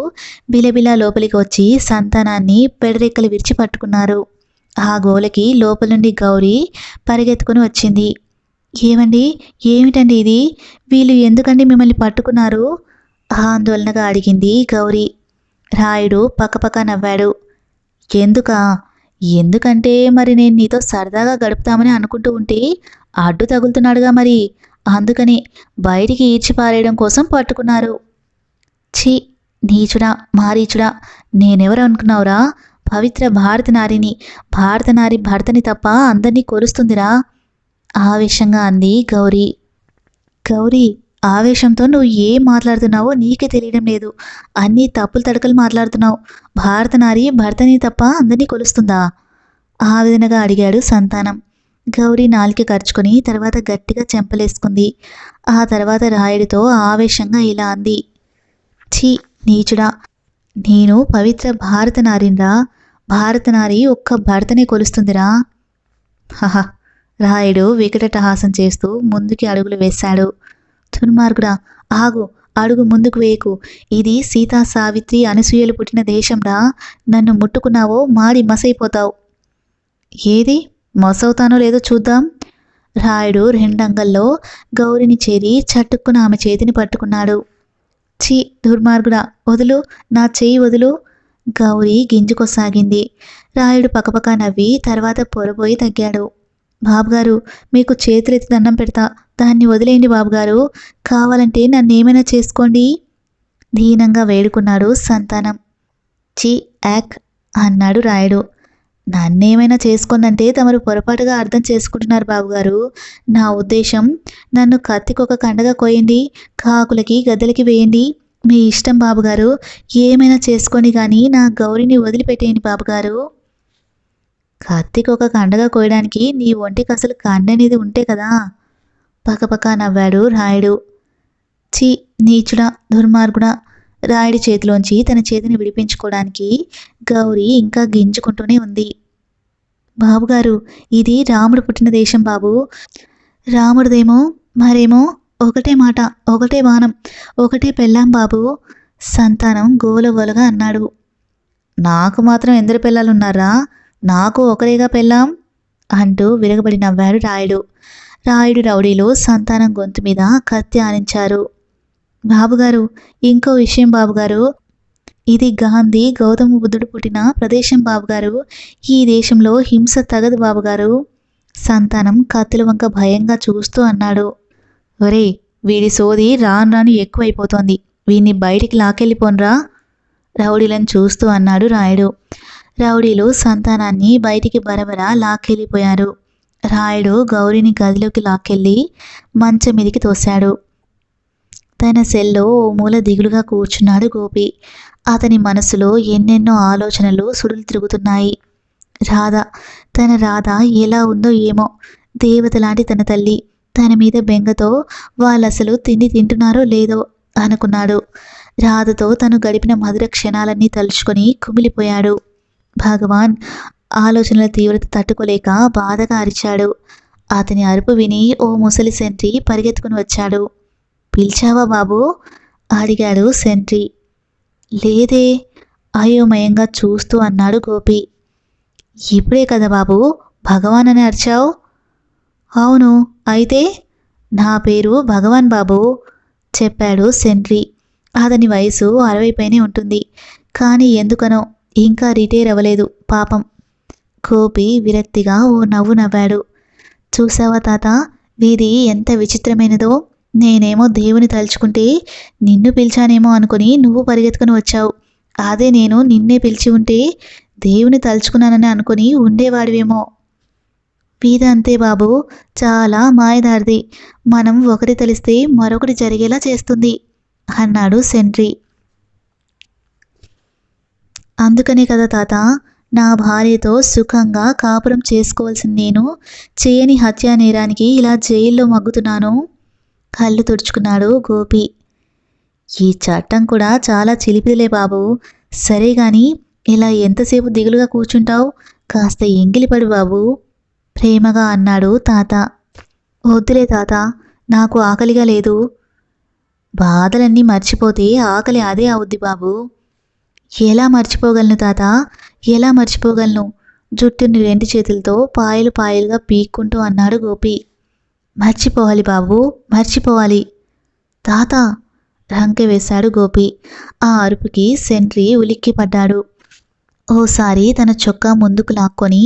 బిలబిలా లోపలికి వచ్చి సంతానాన్ని పెడరెక్కలు విరిచి పట్టుకున్నారు. ఆ గోలకి లోపల నుండి గౌరీ పరిగెత్తుకుని వచ్చింది. ఏమండి, ఏమిటండి ఇది? వీళ్ళు ఎందుకండి మిమ్మల్ని పట్టుకున్నారు? ఆందోళనగా అడిగింది గౌరీ. రాయుడు పక్కపక్క నవ్వాడు. ఎందుకా? ఎందుకంటే మరి నేను నీతో సరదాగా గడుపుతామని అనుకుంటూ ఉంటే అడ్డు తగులుతున్నాడుగా, మరి అందుకని బయటికి ఈడ్చి పారేయడం కోసం పట్టుకున్నారు. ఛీ, నీచుడా మారీచుడా, నేనెవరు అనుకున్నావురా? పవిత్ర భారత నారిని. భారత నారి భర్తని తప్ప అందరినీ కొలుస్తుందిరా ఆవేశంగా అంది గౌరీ. గౌరీ, ఆవేశంతో నువ్వు ఏం మాట్లాడుతున్నావో నీకే తెలియడం లేదు. అన్నీ తప్పులు తడకలు మాట్లాడుతున్నావు. భారత నారి భర్తని తప్ప అందరినీ కొలుస్తుందా? ఆవేదనగా అడిగాడు సంతానం. గౌరీ నాలిక ఖర్చుకొని తర్వాత గట్టిగా చెంపలేసుకుంది. ఆ తర్వాత రాయుడితో ఆవేశంగా ఇలా అంది. ఛీ, నీచుడా, నేను పవిత్ర భారత నారిన్రా. భారత నారి ఒక్క భర్తనే కొలుస్తుందిరా. హహ, రాయుడు వికటటహాసం చేస్తూ ముందుకి అడుగులు వేశాడు. దుర్మార్గుడా, ఆగు, అడుగు ముందుకు వేయకు. ఇది సీతా సావిత్రి అనసూయలు పుట్టిన దేశంరా. నన్ను ముట్టుకున్నావో మాడి మసైపోతావు. ఏది మసవుతానో లేదో చూద్దాం. రాయుడు రెండంగల్లో గౌరిని చేరి చట్టుక్కున ఆమె చేతిని పట్టుకున్నాడు. ఛీ, దుర్మార్గుడా, వదులు, నా చేయి వదులు. గౌరీ గింజుకొసాగింది. రాయుడు పక్కపక్క నవ్వి తర్వాత పొరబోయి తగ్గాడు. బాబుగారు, మీకు చేతులెత్తి దండం పెడతా, దాన్ని వదిలేయండి బాబుగారు. కావాలంటే నన్నేమైనా చేసుకోండి దీనంగా వేడుకున్నాడు సంతానం. ఛీ, యాక్ అన్నాడు రాయుడు. నన్నేమైనా చేసుకుందంటే తమరు పొరపాటుగా అర్థం చేసుకుంటున్నారు బాబుగారు. నా ఉద్దేశం, నన్ను కత్తికొక కండగా కోయండి, కాకులకి గద్దలకి వేయండి, మీ ఇష్టం బాబుగారు. ఏమైనా చేసుకొని కానీ నా గౌరిని వదిలిపెట్టేయండి బాబుగారు. కత్తికొక కండగా కోయడానికి నీ ఒంటికి అసలు కండనేది ఉంటే కదా. పక్కపక్క నవ్వాడు రాయుడు. ఛీ, నీచుడా, దుర్మార్గుడా. రాయుడి చేతిలోంచి తన చేతిని విడిపించుకోవడానికి గౌరీ ఇంకా గింజుకుంటూనే ఉంది. బాబుగారు, ఇది రాముడు పుట్టిన దేశం బాబు. రాముడిదేమో మరేమో ఒకటే మాట, ఒకటే బాణం, ఒకటే పెళ్ళాం బాబు. సంతానం గోలగోలగా అన్నాడు. నాకు మాత్రం ఎందరు పిల్లలున్నారా? నాకు ఒకరేగా పెళ్ళాం అంటూ విరగబడి నవ్వాడు రాయుడు. రాయుడు రౌడీలు సంతానం గొంతు మీద కత్తి ఆనించారు. బాబుగారు, ఇంకో విషయం బాబుగారు. ఇది గాంధీ గౌతమ బుద్ధుడు పుట్టిన ప్రదేశం బాబుగారు. ఈ దేశంలో హింస తగదు బాబుగారు. సంతానం కత్తుల వంక భయంగా చూస్తూ అన్నాడు. ఒరే, వీడి సోది రాను రాను ఎక్కువైపోతోంది. వీడిని బయటికి లాకెళ్ళిపోన్రా రౌడీలను చూస్తూ అన్నాడు రాయుడు. రౌడీలు సంతానాన్ని బయటికి బరబరా లాక్కెళ్ళిపోయారు. రాయుడు గౌరిని గదిలోకి లాక్కెళ్ళి మంచం మీదికి తోశాడు. తన సెల్లో ఓ మూల దిగులుగా కూర్చున్నాడు గోపి. అతని మనసులో ఎన్నెన్నో ఆలోచనలు సుడులు తిరుగుతున్నాయి. రాధ ఎలా ఉందో ఏమో. దేవత లాంటి తన తల్లి, తన మీద బెంగతో వాళ్ళసలు తిండి తింటున్నారో లేదో అనుకున్నాడు. రాధతో తను గడిపిన మధుర క్షణాలన్నీ తలుచుకొని కుమిలిపోయాడు. భగవాన్! ఆలోచనల తీవ్రత తట్టుకోలేక బాధగా అరిచాడు. అతని అరుపు విని ఓ ముసలి సెంట్రీ పరిగెత్తుకుని వచ్చాడు. పిలిచావా బాబూ? అడిగాడు సెంట్రీ. లేదే అయోమయంగా చూస్తూ అన్నాడు గోపి. ఇప్పుడే కదా బాబు భగవాన్ అని అరిచావు? అవును, అయితే నా పేరు భగవాన్ బాబు చెప్పాడు సెంట్రీ. అతని వయసు 60 పైనే ఉంటుంది, కానీ ఎందుకనో ఇంకా రిటైర్ అవ్వలేదు పాపం. గోపి విరక్తిగా ఓ నవ్వు నవ్వాడు. చూసావా తాత, వీధి ఎంత విచిత్రమైనదో. నేనేమో దేవుని తలుచుకుంటే నిన్ను పిలిచానేమో అనుకుని నువ్వు పరిగెత్తుకుని వచ్చావు. అదే నేను నిన్నే పిలిచి ఉంటే దేవుని తలుచుకున్నానని అనుకుని ఉండేవాడివేమో. వీధి అంతే బాబు, చాలా మాయదారిది. మనం ఒకటి తెలిస్తే మరొకటి జరిగేలా చేస్తుంది అన్నాడు సెంట్రీ. అందుకనే కదా తాత, నా భార్యతో సుఖంగా కాపురం చేసుకోవాల్సిన నేను చేయని హత్యా నేరానికి ఇలా జైల్లో మగ్గుతున్నాను. కళ్ళు తుడుచుకున్నాడు గోపి. ఈ చట్టం కూడా చాలా చిలిపిదిలే బాబు. సరే గాని ఇలా ఎంతసేపు దిగులుగా కూర్చుంటావు? కాస్త ఎంగిలిపడు బాబు, ప్రేమగా అన్నాడు తాత. వద్దులే తాత, నాకు ఆకలిగా లేదు. బాధలన్నీ మర్చిపోతే ఆకలి అదే అవుద్ది బాబు. ఎలా మర్చిపోగలను తాత, ఎలా మర్చిపోగలను? జుట్టుని రెండు చేతులతో పాయలు పాయలుగా పీక్కుంటూ అన్నాడు గోపి. మర్చిపోవాలి బాబు, మర్చిపోవాలి. తాత, రంకె వేశాడు గోపి. ఆ అరుపుకి సెంట్రీ ఉలిక్కిపడ్డాడు. ఓసారి తన చొక్కా ముందుకు లాక్కొని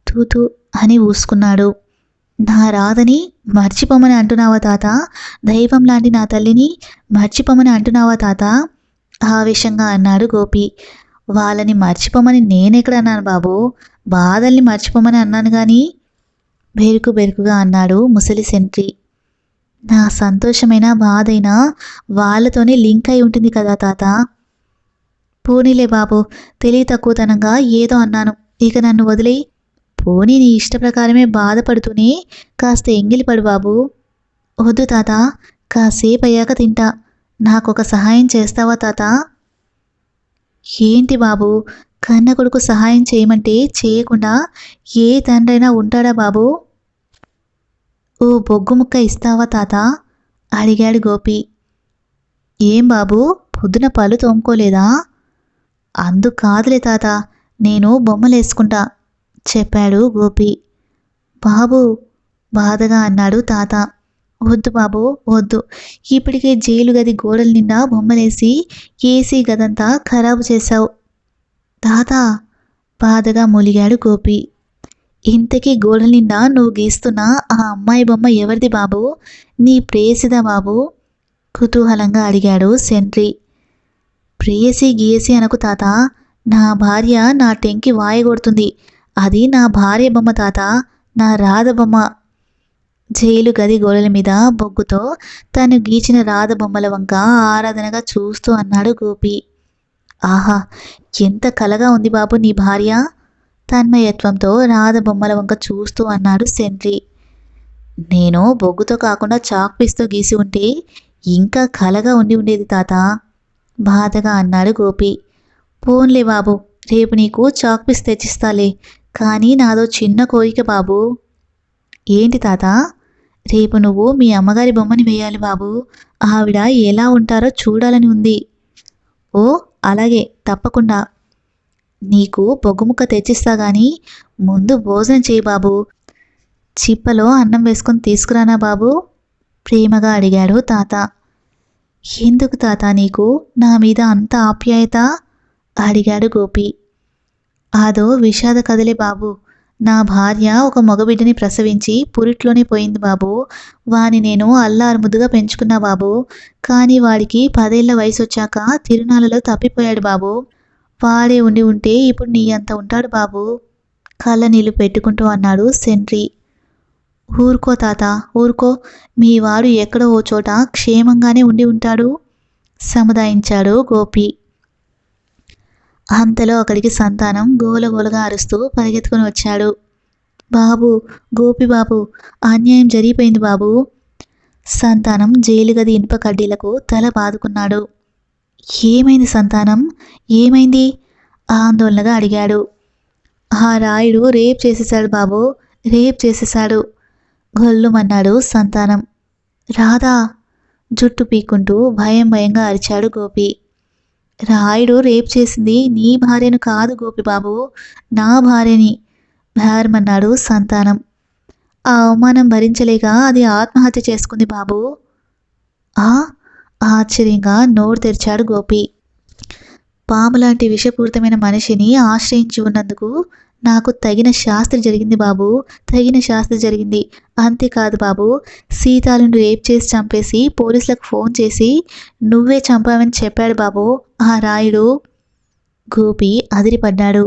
తూతూ అని ఊసుకున్నాడు. నా రాధని మర్చిపోమని అంటున్నావా తాత? దైవం లాంటి నా తల్లిని మర్చిపోమని అంటున్నావా తాత? ఆవేశంగా అన్నాడు గోపి. వాళ్ళని మర్చిపోమని నేనెక్కడ అన్నాను బాబు? బాధల్ని మర్చిపోమని అన్నాను కానీ. బెరుకు బెరుకుగా అన్నాడు ముసలి సెంట్రీ. నా సంతోషమైన బాధైనా వాళ్ళతోనే లింక్ అయి ఉంటుంది కదా తాత. పోనీలే బాబు, తెలివి తక్కువతనంగా ఏదో అన్నాను, ఇక నన్ను వదిలేయి. పోనీ నీ ఇష్ట ప్రకారమే బాధపడుతూనే కాస్త ఎంగిలిపడు బాబు. వద్దు తాత, కాసేపు అయ్యాక తింటా. నాకొక సహాయం చేస్తావా తాత? ఏంటి బాబు, కన్న కొడుకు సహాయం చేయమంటే చేయకుండా ఏ తండ్రైనా ఉంటాడా బాబు? ఓ బొగ్గు ముక్క ఇస్తావా తాత? అడిగాడు గోపి. ఏం బాబు, పొద్దున పళ్ళు తోముకోలేదా? అందుకు కాదులే తాత, నేను బొమ్మలేసుకుంటా చెప్పాడు గోపి. బాబు, బాధగా అన్నాడు తాత. వద్దు బాబు, వద్దు. ఇప్పటికే జైలు గది గోడల నిండా బొమ్మలేసి ఏసీ గదంతా ఖరాబు చేశావు. తాత, బాధగా మూలిగాడు గోపి. ఇంతకీ గోడల నిండా నువ్వు గీస్తున్న ఆ అమ్మాయి బొమ్మ ఎవరిది బాబు? నీ ప్రేయసిదా బాబు? కుతూహలంగా అడిగాడు సెంట్రీ. ప్రేయసి గీయసి అనకు తాత, నా భార్య నా టెంకి వాయగొడుతుంది. అది నా భార్య బొమ్మ తాత, నా రాధ బొమ్మ. జైలు గది గోడల మీద బొగ్గుతో తను గీచిన రాధ బొమ్మల వంక ఆరాధనగా చూస్తూ అన్నాడు గోపి. ఆహా, ఎంత కలగా ఉంది బాబు నీ భార్య! తన్మయత్వంతో రాధ బొమ్మల వంక చూస్తూ అన్నాడు సెంట్రీ. నేను బొగ్గుతో కాకుండా చాక్ పీస్తో గీసి ఉంటే ఇంకా కలగా ఉండి ఉండేది తాత, బాధగా అన్నాడు గోపి. పోన్లే బాబు, రేపు నీకు చాక్ పీస్ తెచ్చిస్తాలే. కానీ నాదో చిన్న కోరిక బాబు. ఏంటి తాత? రేపు నువ్వు మీ అమ్మగారి బొమ్మని వేయాలి బాబు. ఆవిడ ఎలా ఉంటారో చూడాలని ఉంది. ఓ అలాగే, తప్పకుండా. నీకు బొగ్గుముక్క తెచ్చిస్తా గాని ముందు భోజనం చేయి బాబు. చిప్పలో అన్నం వేసుకొని తీసుకురానా బాబు? ప్రేమగా అడిగాడు తాత. ఎందుకు తాత నీకు నా మీద అంత ఆప్యాయత? అడిగాడు గోపి. అదో విషాద కథలే బాబు. నా భార్య ఒక మగబిడ్డని ప్రసవించి పురిట్లోనే పోయింది బాబు. వాని నేను అల్లారు ముద్దుగా పెంచుకున్నా బాబు. కానీ వాడికి 10 ఏళ్ల వయసు వచ్చాక తిరునాళ్ళలో తప్పిపోయాడు బాబు. వాడే ఉండి ఉంటే ఇప్పుడు నీ అంత ఉంటాడు బాబు. కళ్ళ నీళ్ళు పెట్టుకుంటూ అన్నాడు సెంట్రీ. ఊరుకో తాత, ఊరుకో. మీ వాడు ఎక్కడో ఓ చోట క్షేమంగానే ఉండి ఉంటాడు సముదాయించాడు గోపి. అంతలో అక్కడికి సంతానం గోలగోలగా అరుస్తూ పరిగెత్తుకుని వచ్చాడు. బాబు, గోపి బాబు, అన్యాయం జరిగిపోయింది బాబు. సంతానం జైలు గది ఇనుప కడ్డీలకు తల బాదుకున్నాడు. ఏమైంది సంతానం, ఏమైంది? ఆందోళనగా అడిగాడు. ఆ రాయుడు రేప్ చేసేశాడు బాబు, రేప్ చేసేశాడు గొల్లుమన్నాడు సంతానం. రాధా, జుట్టు పీక్కుంటూ భయం భయంగా అరిచాడు గోపి. రాయుడు రేప్ చేసింది నీ భార్యను కాదు గోపి బాబు, నా భార్యని భారమన్నాడు సంతానం. ఆ అవమానం భరించలేక అది ఆత్మహత్య చేసుకుంది బాబు. ఆశ్చర్యంగా నోరు తెరిచాడు గోపి. పాములాంటి విషపూరితమైన మనిషిని ఆశ్రయించి ఉన్నందుకు నాకు తగిన శాస్త్రి జరిగింది బాబు, తగిన శాస్త్రి జరిగింది. అంతేకాదు బాబు, సీతాలను రేప్ చేసి చంపేసి పోలీసులకు ఫోన్ చేసి నువ్వే చంపావని చెప్పాడు బాబు ఆ రాయుడు. గోపి అదిరిపడ్డాడు.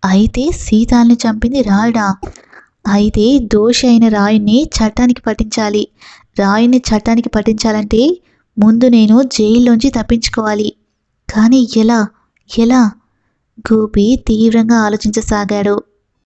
అయితే సీతాల్ని చంపింది రాయుడా? అయితే దోషి అయిన రాయుణ్ణి చట్టానికి పట్టించాలి. రాయుణ్ణి చట్టానికి పట్టించాలంటే ముందు నేను జైల్లోంచి తప్పించుకోవాలి. కానీ ఎలా? ఎలా? గోపి తీవ్రంగా ఆలోచించసాగాడు.